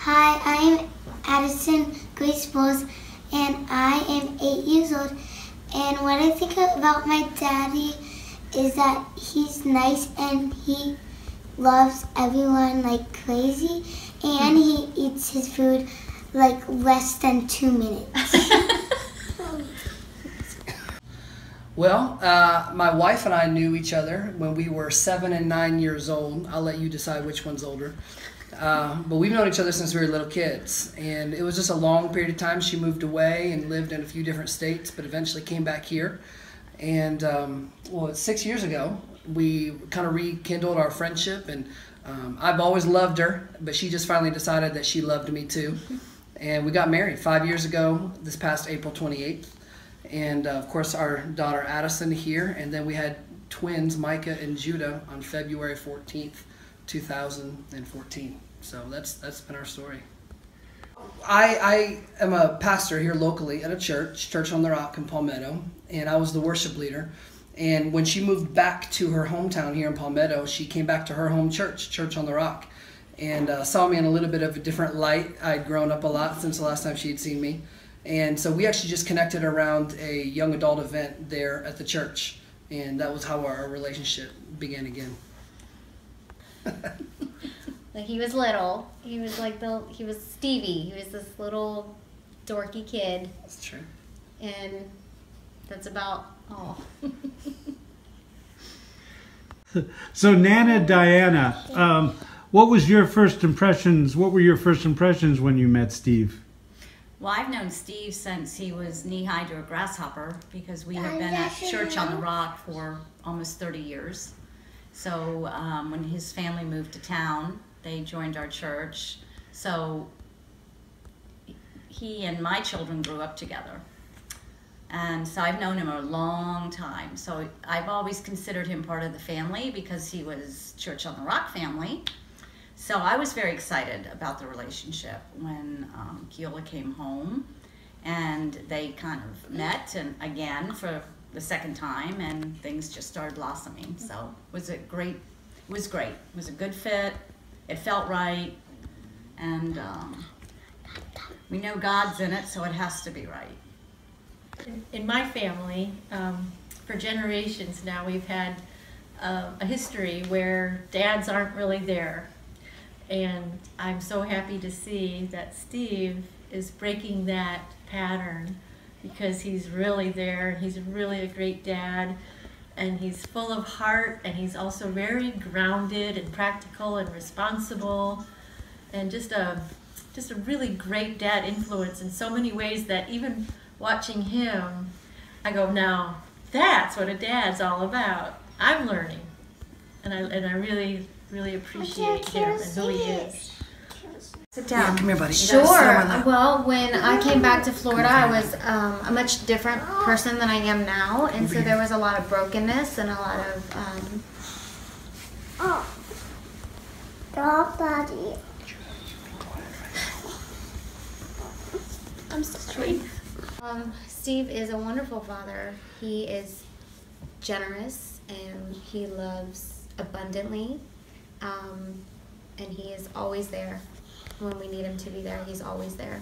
Hi, I'm Addison Grace Bolles, and I am 8 years old. And what I think about my daddy is that he's nice and he loves everyone like crazy, and he eats his food like less than 2 minutes. Well, my wife and I knew each other when we were 7 and 9 years old. I'll let you decide which one's older. But we've known each other since we were little kids, and it was just a long period of time. She moved away and lived in a few different states, but eventually came back here. And well, 6 years ago, we kind of rekindled our friendship, and I've always loved her, but she just finally decided that she loved me too. And we got married 5 years ago, this past April 28th. And of course, our daughter Addison here, and then we had twins, Micah and Judah, on February 14th, 2014. So that's been our story. I am a pastor here locally at a Church on the Rock in Palmetto, and I was the worship leader. And when she moved back to her hometown here in Palmetto, she came back to her home Church on the Rock, and saw me in a little bit of a different light. I'd grown up a lot since the last time she had seen me. And so we actually just connected around a young adult event there at the church, and that was how our relationship began again. Like, he was little. He was like he was Stevie. He was this little dorky kid. That's true. And that's about all. So Nana Diana, what were your first impressions when you met Steve? Well, I've known Steve since he was knee-high to a grasshopper, because we have been at Church on the Rock for almost 30 years. So when his family moved to town, they joined our church. So he and my children grew up together. And so I've known him a long time. So I've always considered him part of the family because he was Church on the Rock family. So I was very excited about the relationship when Keola came home, and they kind of met and again for the second time, and things just started blossoming. So it was great. It was a good fit. It felt right, and we know God's in it, so it has to be right. In my family, for generations now, we've had a history where dads aren't really there. And I'm so happy to see that Steve is breaking that pattern, because he's really there. He's really a great dad, and he's full of heart, and he's also very grounded and practical and responsible, and just a really great dad influence in so many ways that even watching him, I go, now that's what a dad's all about. I'm learning, and I really appreciate him and who he is. Sit down. Yeah, come here, buddy. Sure. Well, when I came back to Florida, I was a much different person than I am now, and so there was a lot of brokenness and a lot of Dog daddy. I'm sorry. Steve is a wonderful father. He is generous, and he loves abundantly, and he is always there when we need him to be there. He's always there.